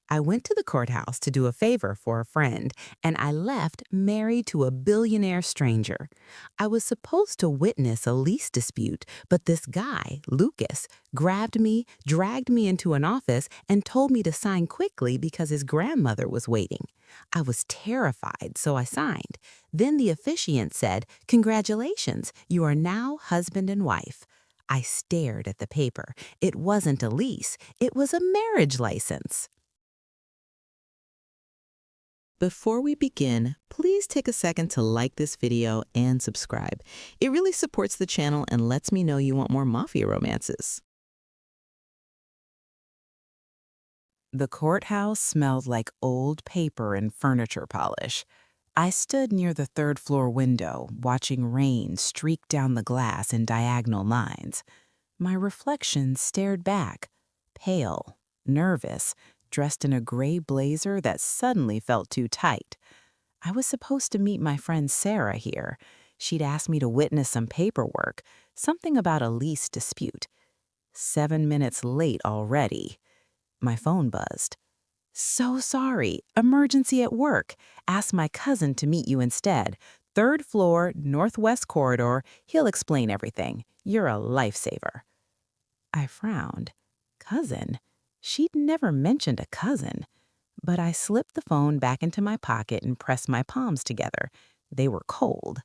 I went to the courthouse to do a favor for a friend, and I left married to a billionaire stranger. I was supposed to witness a lease dispute, but this guy, Lucas, grabbed me, dragged me into an office, and told me to sign quickly because his grandmother was waiting. I was terrified, so I signed. Then the officiant said, "Congratulations, you are now husband and wife." I stared at the paper. It wasn't a lease, it was a marriage license. Before we begin, please take a second to like this video and subscribe. It really supports the channel and lets me know you want more mafia romances. The courthouse smelled like old paper and furniture polish. I stood near the third-floor window, watching rain streak down the glass in diagonal lines. My reflection stared back, pale, nervous, dressed in a gray blazer that suddenly felt too tight. I was supposed to meet my friend Sarah here. She'd asked me to witness some paperwork, something about a lease dispute. 7 minutes late already. My phone buzzed. "So sorry, emergency at work. Ask my cousin to meet you instead. Third floor, northwest corridor. He'll explain everything. You're a lifesaver." I frowned. Cousin? She'd never mentioned a cousin. But I slipped the phone back into my pocket and pressed my palms together. They were cold.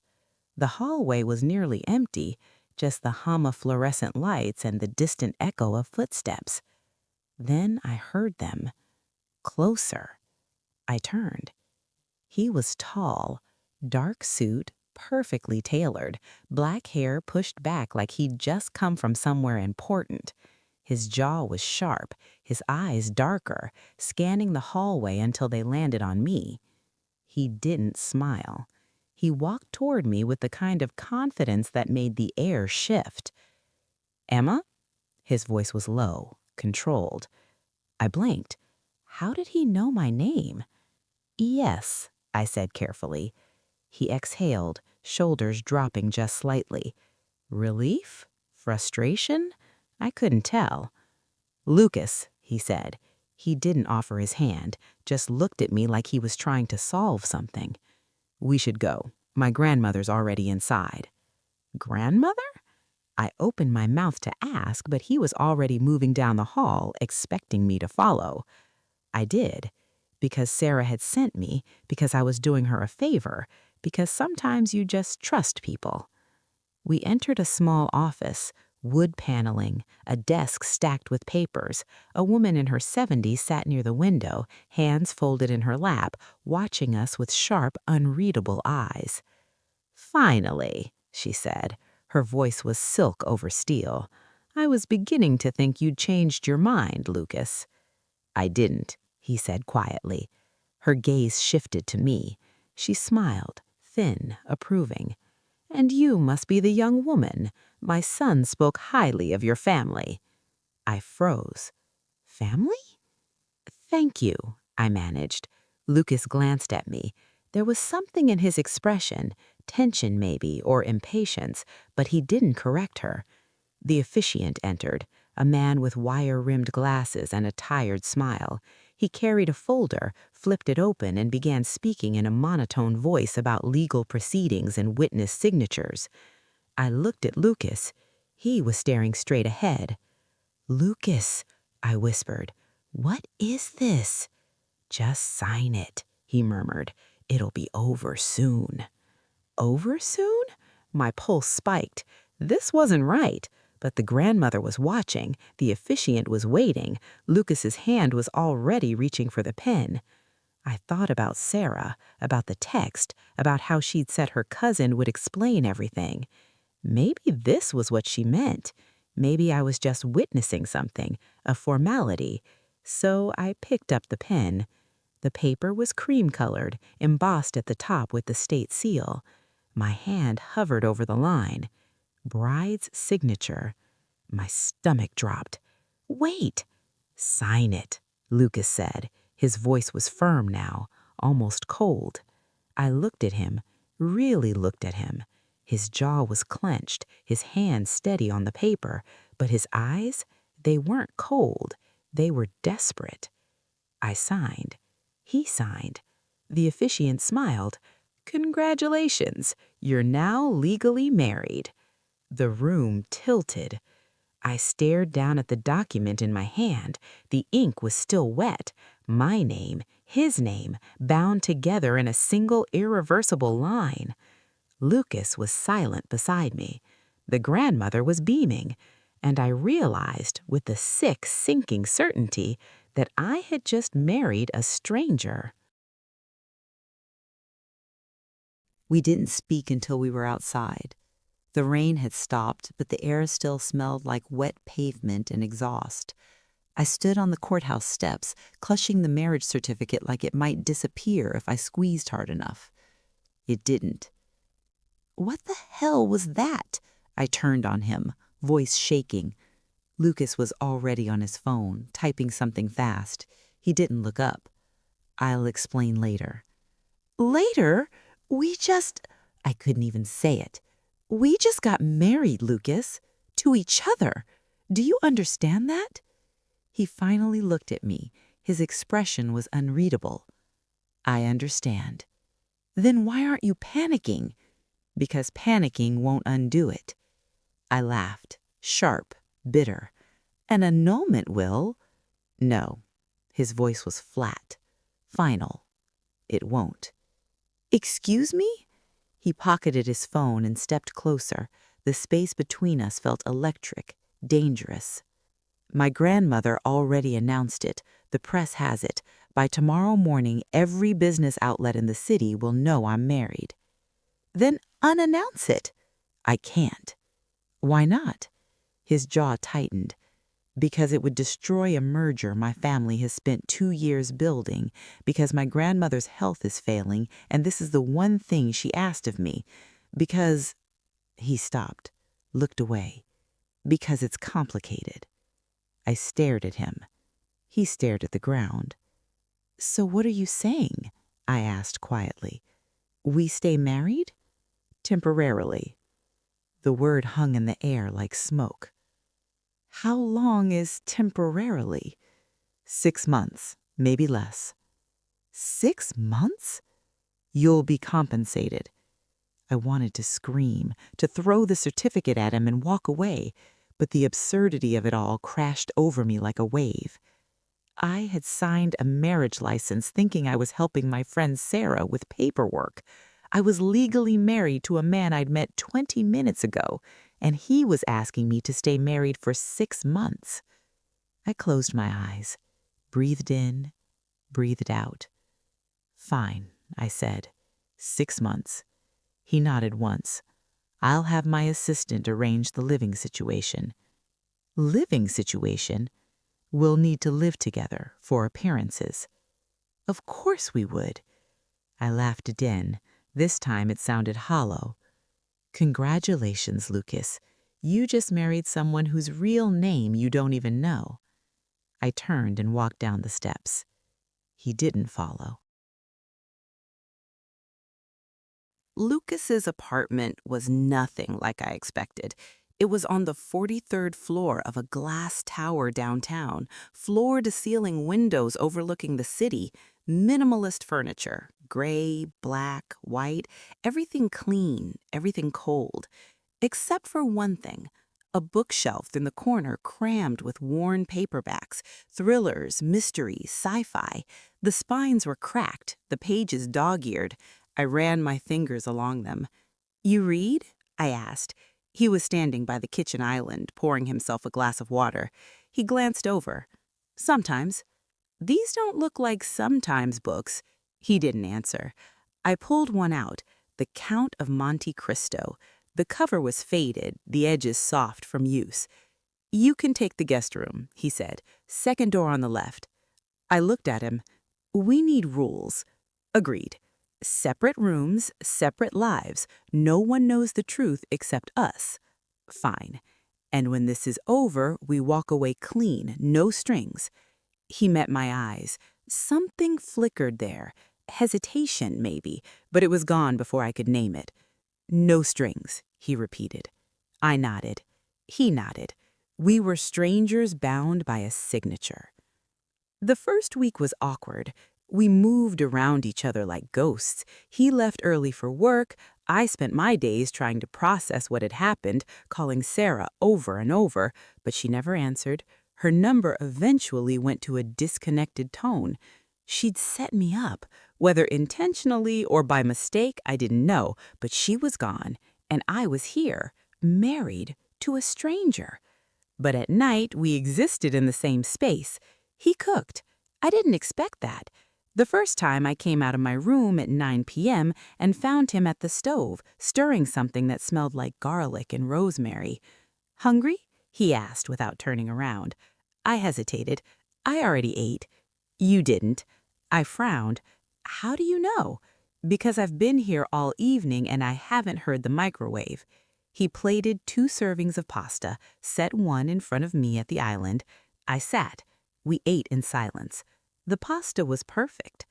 The hallway was nearly empty, just the hum of fluorescent lights and the distant echo of footsteps. Then I heard them. Closer. I turned. He was tall, dark suit, perfectly tailored, black hair pushed back like he'd just come from somewhere important. His jaw was sharp, his eyes darker, scanning the hallway until they landed on me. He didn't smile. He walked toward me with the kind of confidence that made the air shift. "Emma?" His voice was low, controlled. I blinked. How did he know my name? "Yes," I said carefully. He exhaled, shoulders dropping just slightly. Relief? Frustration? I couldn't tell. "Lucas," he said. He didn't offer his hand, just looked at me like he was trying to solve something. "We should go. My grandmother's already inside." Grandmother? I opened my mouth to ask, but he was already moving down the hall, expecting me to follow. I did, because Sarah had sent me, because I was doing her a favor, because sometimes you just trust people. We entered a small office, wood paneling, a desk stacked with papers. A woman in her 70s sat near the window, hands folded in her lap, watching us with sharp, unreadable eyes. "Finally," she said. Her voice was silk over steel. "I was beginning to think you'd changed your mind, Lucas." "I didn't," he said quietly. Her gaze shifted to me. She smiled, thin, approving. "And you must be the young woman. My son spoke highly of your family." I froze. "Family?" "Thank you," I managed. Lucas glanced at me. There was something in his expression, tension maybe, or impatience, but he didn't correct her. The officiant entered, a man with wire-rimmed glasses and a tired smile. He carried a folder, flipped it open, and began speaking in a monotone voice about legal proceedings and witness signatures. I looked at Lucas. He was staring straight ahead. "Lucas," I whispered, "what is this?" "Just sign it," he murmured. "It'll be over soon." Over soon? My pulse spiked. This wasn't right. But the grandmother was watching, the officiant was waiting, Lucas's hand was already reaching for the pen. I thought about Sarah, about the text, about how she'd said her cousin would explain everything. Maybe this was what she meant. Maybe I was just witnessing something, a formality. So I picked up the pen. The paper was cream-colored, embossed at the top with the state seal. My hand hovered over the line. Bride's signature. My stomach dropped. "Wait!" "Sign it," Lucas said. His voice was firm now, almost cold. I looked at him, really looked at him. His jaw was clenched, his hand steady on the paper, but his eyes, they weren't cold. They were desperate. I signed. He signed. The officiant smiled. "Congratulations, you're now legally married." The room tilted. I stared down at the document in my hand. The ink was still wet. My name, his name, bound together in a single irreversible line. Lucas was silent beside me. The grandmother was beaming, and I realized with a sick, sinking certainty that I had just married a stranger. We didn't speak until we were outside. The rain had stopped, but the air still smelled like wet pavement and exhaust. I stood on the courthouse steps, clutching the marriage certificate like it might disappear if I squeezed hard enough. It didn't. "What the hell was that?" I turned on him, voice shaking. Lucas was already on his phone, typing something fast. He didn't look up. "I'll explain later." "Later? We just—" I couldn't even say it. "We just got married, Lucas. To each other. Do you understand that?" He finally looked at me. His expression was unreadable. "I understand." "Then why aren't you panicking?" "Because panicking won't undo it." I laughed, sharp, bitter. "An annulment will." "No." His voice was flat, final. "It won't." "Excuse me?" He pocketed his phone and stepped closer. The space between us felt electric, dangerous. "My grandmother already announced it. The press has it. By tomorrow morning, every business outlet in the city will know I'm married." "Then unannounce it." "I can't." "Why not?" His jaw tightened. "Because it would destroy a merger my family has spent 2 years building, because my grandmother's health is failing, and this is the one thing she asked of me. Because—" He stopped, looked away. "Because it's complicated." I stared at him. He stared at the ground. "So what are you saying?" I asked quietly. "We stay married?" "Temporarily." The word hung in the air like smoke. "How long is temporarily?" 6 months, maybe less." 6 months? "You'll be compensated." I wanted to scream, to throw the certificate at him and walk away, but the absurdity of it all crashed over me like a wave. I had signed a marriage license thinking I was helping my friend Sarah with paperwork. I was legally married to a man I'd met 20 minutes ago, and he was asking me to stay married for 6 months. I closed my eyes, breathed in, breathed out. "Fine," I said. 6 months. He nodded once. "I'll have my assistant arrange the living situation." "Living situation?" "We'll need to live together for appearances." "Of course we would." I laughed again. This time it sounded hollow. "Congratulations, Lucas. You just married someone whose real name you don't even know." I turned and walked down the steps. He didn't follow. Lucas's apartment was nothing like I expected. It was on the 43rd floor of a glass tower downtown, floor-to-ceiling windows overlooking the city, minimalist furniture, gray, black, white, everything clean, everything cold. Except for one thing, a bookshelf in the corner crammed with worn paperbacks, thrillers, mysteries, sci-fi. The spines were cracked, the pages dog-eared. I ran my fingers along them. "You read?" I asked. He was standing by the kitchen island, pouring himself a glass of water. He glanced over. "Sometimes." "These don't look like sometimes books." He didn't answer. I pulled one out, The Count of Monte Cristo. The cover was faded, the edges soft from use. "You can take the guest room," he said. "Second door on the left." I looked at him. "We need rules." "Agreed. Separate rooms, separate lives. No one knows the truth except us." "Fine. And when this is over, we walk away clean, no strings." He met my eyes. Something flickered there. Hesitation, maybe, but it was gone before I could name it. "No strings," he repeated. I nodded. He nodded. We were strangers bound by a signature. The first week was awkward. We moved around each other like ghosts. He left early for work. I spent my days trying to process what had happened, calling Sarah over and over, but she never answered. Her number eventually went to a disconnected tone. She'd set me up. Whether intentionally or by mistake, I didn't know, but she was gone, and I was here, married to a stranger. But at night, we existed in the same space. He cooked. I didn't expect that. The first time I came out of my room at 9 p.m. and found him at the stove, stirring something that smelled like garlic and rosemary. "Hungry?" he asked without turning around. I hesitated. "I already ate." "You didn't." I frowned. "How do you know?" "Because I've been here all evening and I haven't heard the microwave." He plated 2 servings of pasta, set one in front of me at the island. I sat. We ate in silence. The pasta was perfect.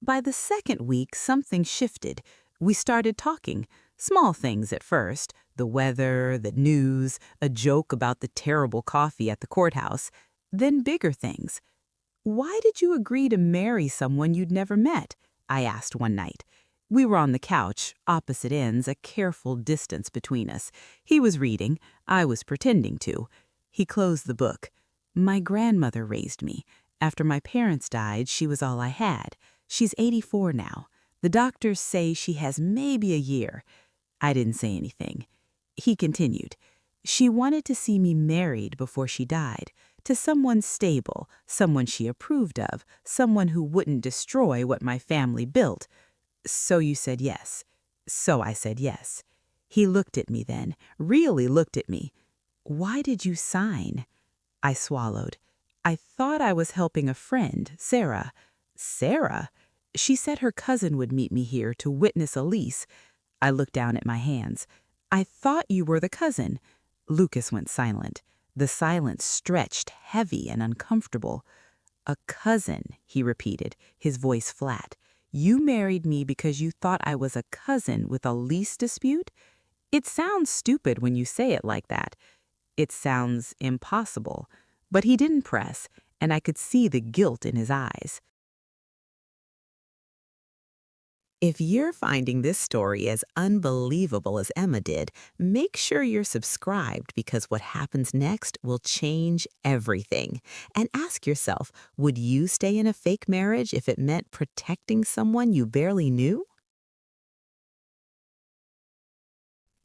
By the second week, something shifted. We started talking. Small things at first, the weather, the news, a joke about the terrible coffee at the courthouse. Then bigger things. "Why did you agree to marry someone you'd never met?" I asked one night. We were on the couch, opposite ends, a careful distance between us. He was reading. I was pretending to. He closed the book. "My grandmother raised me. After my parents died, she was all I had. She's 84 now. The doctors say she has maybe a year." I didn't say anything. He continued. "She wanted to see me married before she died, to someone stable, someone she approved of, someone who wouldn't destroy what my family built. So you said yes." So I said yes. He looked at me then, really looked at me. "Why did you sign?" I swallowed. "I thought I was helping a friend, Sarah." "Sarah?" "She said her cousin would meet me here to witness a lease." I looked down at my hands. "I thought you were the cousin." Lucas went silent. The silence stretched, heavy and uncomfortable. "A cousin," he repeated, his voice flat. "You married me because you thought I was a cousin with a lease dispute? It sounds stupid when you say it like that. It sounds impossible." But he didn't press, and I could see the guilt in his eyes. If you're finding this story as unbelievable as Emma did, make sure you're subscribed because what happens next will change everything. And ask yourself, would you stay in a fake marriage if it meant protecting someone you barely knew?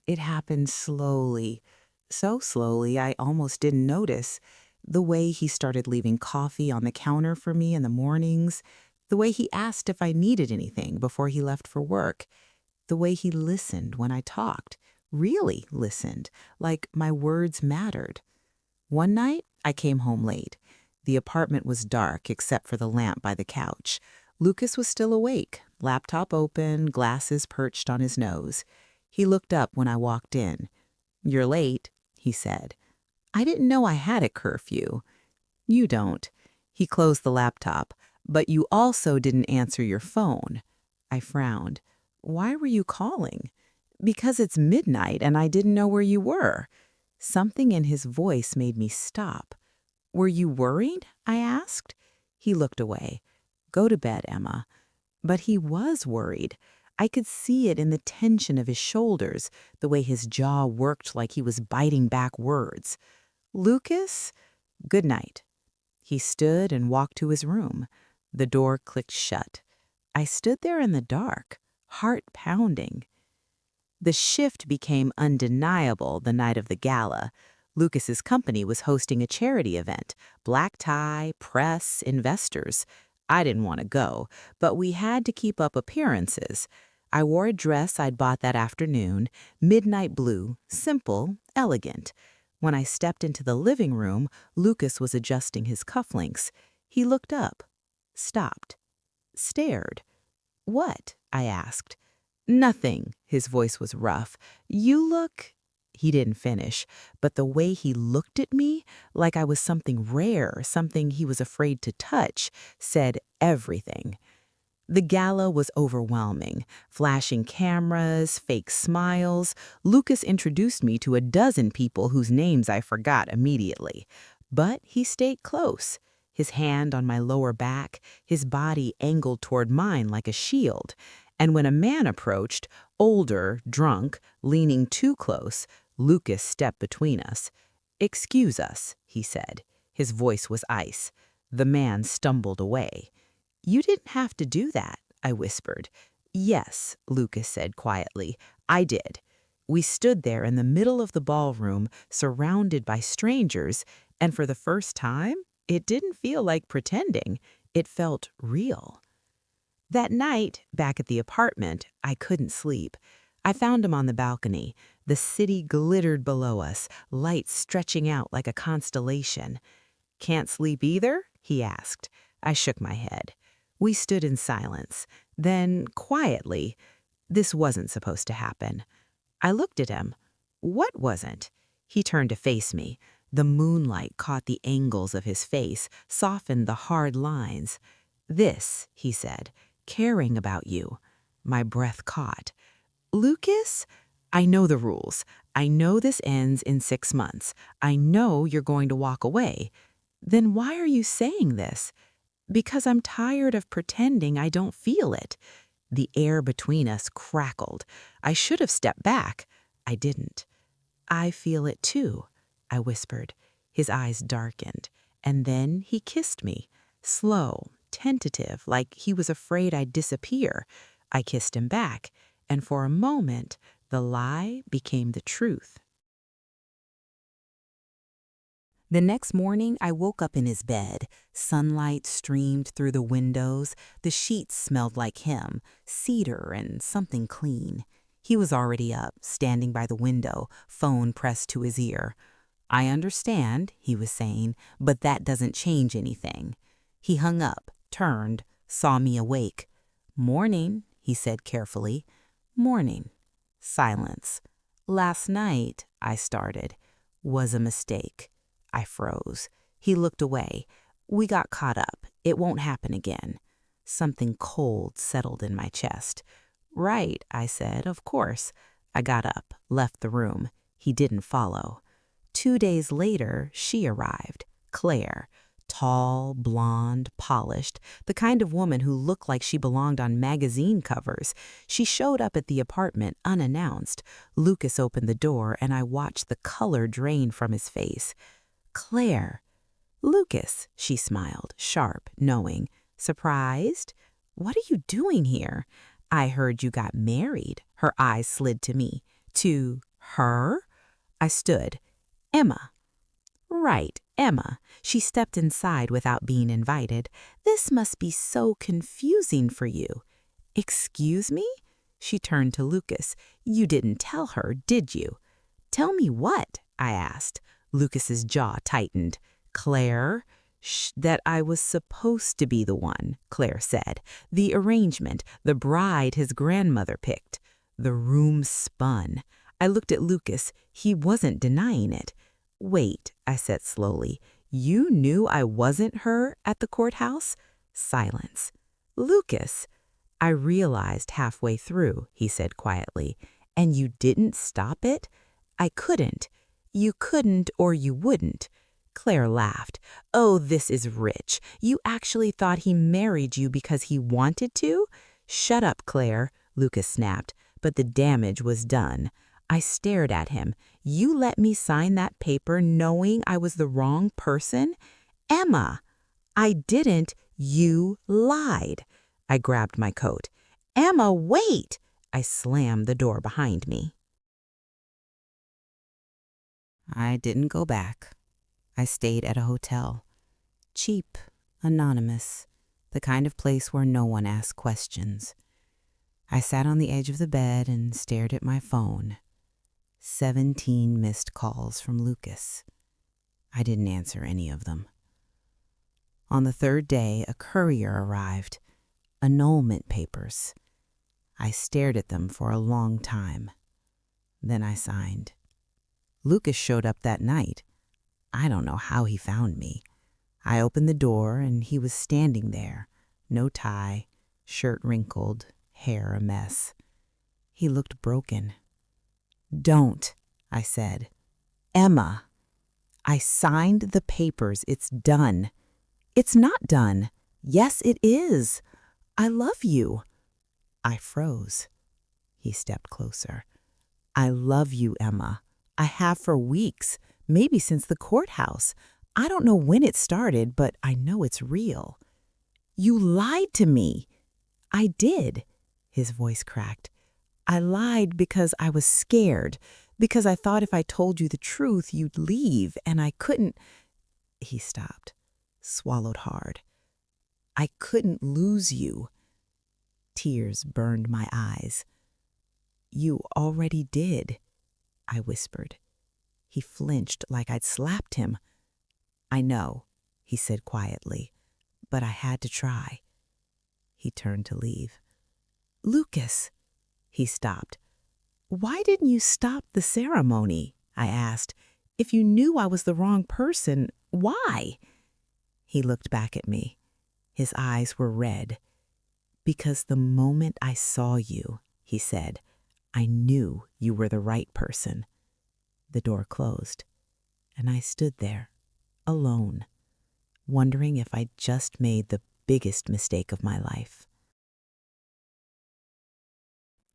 It happened slowly. So slowly I almost didn't notice. The way he started leaving coffee on the counter for me in the mornings, the way he asked if I needed anything before he left for work, the way he listened when I talked, really listened, like my words mattered. One night, I came home late. The apartment was dark except for the lamp by the couch. Lucas was still awake, laptop open, glasses perched on his nose. He looked up when I walked in. "You're late," he said. "I didn't know I had a curfew." "You don't." He closed the laptop. "But you also didn't answer your phone." I frowned. "Why were you calling?" "Because it's midnight and I didn't know where you were." Something in his voice made me stop. "Were you worried?" I asked. He looked away. "Go to bed, Emma." But he was worried. I could see it in the tension of his shoulders, the way his jaw worked like he was biting back words. "Lucas, good night." He stood and walked to his room. The door clicked shut. I stood there in the dark, heart pounding. The shift became undeniable the night of the gala. Lucas's company was hosting a charity event, black tie, press, investors. I didn't want to go, but we had to keep up appearances. I wore a dress I'd bought that afternoon, midnight blue, simple, elegant. When I stepped into the living room, Lucas was adjusting his cufflinks. He looked up, stopped, stared. "What?" I asked. "Nothing." His voice was rough. "You look—" He didn't finish, but the way he looked at me, like I was something rare, something he was afraid to touch, said everything. The gala was overwhelming. Flashing cameras, fake smiles. Lucas introduced me to a dozen people whose names I forgot immediately. But he stayed close. his hand on my lower back, his body angled toward mine like a shield. And when a man approached, older, drunk, leaning too close, Lucas stepped between us. "Excuse us," he said. His voice was ice. The man stumbled away. "You didn't have to do that," I whispered. "Yes," Lucas said quietly, "I did." We stood there in the middle of the ballroom, surrounded by strangers, and for the first time, it didn't feel like pretending. It felt real. That night, back at the apartment, I couldn't sleep. I found him on the balcony. The city glittered below us, lights stretching out like a constellation. "Can't sleep either?" he asked. I shook my head. We stood in silence. Then, quietly, "This wasn't supposed to happen." I looked at him. "What wasn't?" He turned to face me. The moonlight caught the angles of his face, softened the hard lines. "This," he said, "caring about you." My breath caught. "Lucas, I know the rules. I know this ends in 6 months. I know you're going to walk away. Then why are you saying this?" "Because I'm tired of pretending I don't feel it." The air between us crackled. I should have stepped back. I didn't. "I feel it too," I whispered. His eyes darkened, and then he kissed me. Slow, tentative, like he was afraid I'd disappear. I kissed him back, and for a moment, the lie became the truth. The next morning, I woke up in his bed. Sunlight streamed through the windows. The sheets smelled like him, cedar and something clean. He was already up, standing by the window, phone pressed to his ear. "I understand," he was saying, "but that doesn't change anything." He hung up, turned, saw me awake. "Morning," he said carefully. "Morning." Silence. "Last night," I started, "was a mistake." I froze. He looked away. "We got caught up. It won't happen again." Something cold settled in my chest. "Right," I said, "of course." I got up, left the room. He didn't follow. 2 days later, she arrived. Claire. Tall, blonde, polished, the kind of woman who looked like she belonged on magazine covers. She showed up at the apartment unannounced. Lucas opened the door, and I watched the color drain from his face. "Claire." "Lucas," she smiled, sharp, knowing. "Surprised?" "What are you doing here?" "I heard you got married." Her eyes slid to me. "To her?" I stood. "Emma." "Right, Emma." She stepped inside without being invited. "This must be so confusing for you." "Excuse me?" She turned to Lucas. "You didn't tell her, did you?" "Tell me what?" I asked. Lucas's jaw tightened. "Claire?" "That I was supposed to be the one," Claire said. "The arrangement, the bride his grandmother picked." The room spun. I looked at Lucas. He wasn't denying it. "Wait," I said slowly. "You knew I wasn't her at the courthouse?" Silence. "Lucas." "I realized halfway through," he said quietly. "And you didn't stop it?" "I couldn't." "You couldn't or you wouldn't." Claire laughed. "Oh, this is rich. You actually thought he married you because he wanted to?" "Shut up, Claire," Lucas snapped, but the damage was done. I stared at him. "You let me sign that paper knowing I was the wrong person?" "Emma." "I didn't. You lied." I grabbed my coat. "Emma, wait!" I slammed the door behind me. I didn't go back. I stayed at a hotel. Cheap, anonymous, the kind of place where no one asked questions. I sat on the edge of the bed and stared at my phone. 17 missed calls from Lucas. I didn't answer any of them. On the 3rd day, a courier arrived. Annulment papers. I stared at them for a long time. Then I signed. Lucas showed up that night. I don't know how he found me. I opened the door and he was standing there. No tie, shirt wrinkled, hair a mess. He looked broken. "Don't," I said. "Emma." "I signed the papers. It's done." It's not done. Yes, it is. I love you. I froze. He stepped closer. I love you, Emma. I have for weeks, maybe since the courthouse. I don't know when it started, but I know it's real. You lied to me. I did. His voice cracked. I lied because I was scared, because I thought if I told you the truth, you'd leave, and I couldn't. He stopped, swallowed hard. I couldn't lose you. Tears burned my eyes. You already did, I whispered. He flinched like I'd slapped him. I know, he said quietly, but I had to try. He turned to leave. Lucas, he stopped. Why didn't you stop the ceremony? I asked. If you knew I was the wrong person, why? He looked back at me. His eyes were red. Because the moment I saw you, he said, I knew you were the right person. The door closed, and I stood there, alone, wondering if I'd just made the biggest mistake of my life.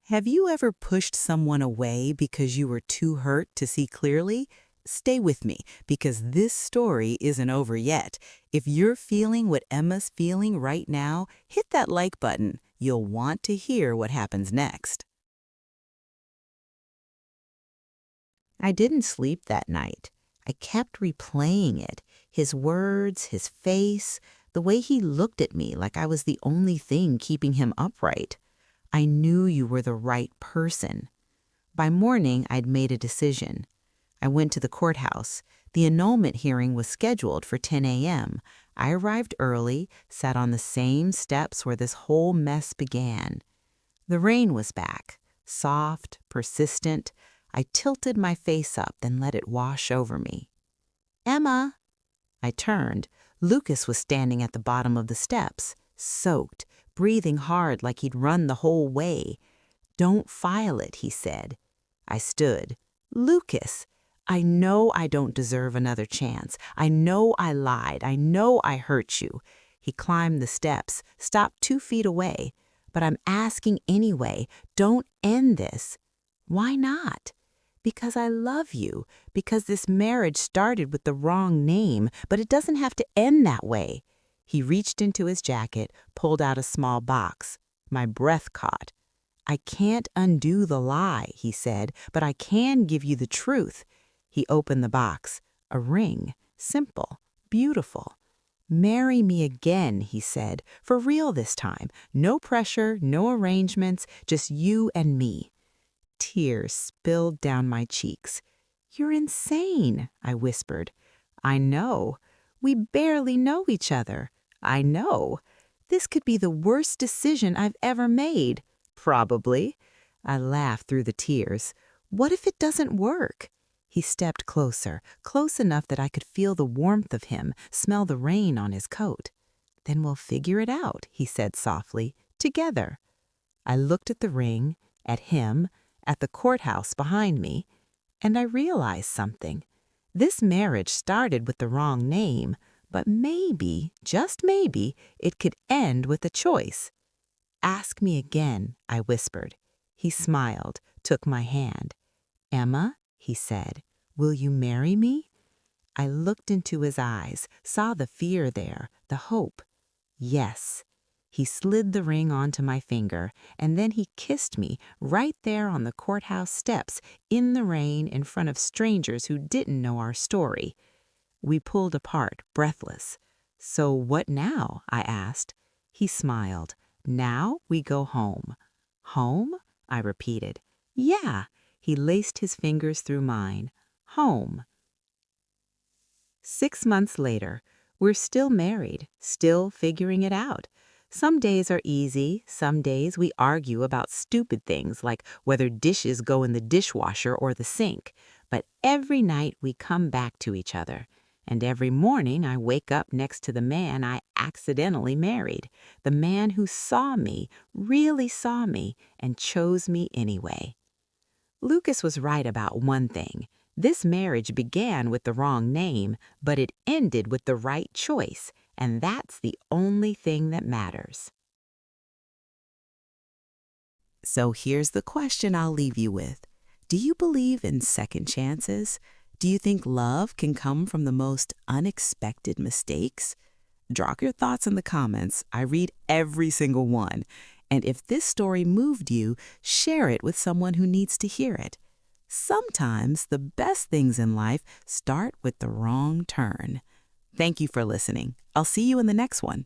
Have you ever pushed someone away because you were too hurt to see clearly? Stay with me, because this story isn't over yet. If you're feeling what Emma's feeling right now, hit that like button. You'll want to hear what happens next. I didn't sleep that night. I kept replaying it. His words, his face, the way he looked at me like I was the only thing keeping him upright. I knew you were the right person. By morning, I'd made a decision. I went to the courthouse. The annulment hearing was scheduled for 10 a.m. I arrived early, sat on the same steps where this whole mess began. The rain was back, soft, persistent. I tilted my face up, then let it wash over me. Emma! I turned. Lucas was standing at the bottom of the steps, soaked, breathing hard like he'd run the whole way. Don't file it, he said. I stood. Lucas! I know I don't deserve another chance. I know I lied. I know I hurt you. He climbed the steps, stopped 2 feet away. But I'm asking anyway, don't end this. Why not? Because I love you, because this marriage started with the wrong name, but it doesn't have to end that way. He reached into his jacket, pulled out a small box. My breath caught. I can't undo the lie, he said, but I can give you the truth. He opened the box. A ring. Simple. Beautiful. Marry me again, he said, for real this time. No pressure, no arrangements, just you and me. Tears spilled down my cheeks. You're insane, I whispered. I know. We barely know each other. I know. This could be the worst decision I've ever made. Probably. I laughed through the tears. What if it doesn't work? He stepped closer, close enough that I could feel the warmth of him, smell the rain on his coat. Then we'll figure it out, he said softly, together. I looked at the ring, at him, at the courthouse behind me, and I realized something. This marriage started with the wrong name, but maybe, just maybe, it could end with a choice. Ask me again, I whispered. He smiled, took my hand. Emma, he said, will you marry me? I looked into his eyes, saw the fear there, the hope. Yes. He slid the ring onto my finger, and then he kissed me right there on the courthouse steps, in the rain, in front of strangers who didn't know our story. We pulled apart, breathless. So what now? I asked. He smiled. Now we go home. Home? I repeated. Yeah. He laced his fingers through mine. Home. 6 months later, we're still married, still figuring it out. Some days are easy, some days we argue about stupid things like whether dishes go in the dishwasher or the sink. But every night we come back to each other. And every morning I wake up next to the man I accidentally married, the man who saw me, really saw me, and chose me anyway. Lucas was right about one thing. This marriage began with the wrong name, but it ended with the right choice, And that's the only thing that matters. So here's the question I'll leave you with. Do you believe in second chances? Do you think love can come from the most unexpected mistakes? Drop your thoughts in the comments. I read every single one. And if this story moved you, share it with someone who needs to hear it. Sometimes the best things in life start with the wrong turn. Thank you for listening. I'll see you in the next one.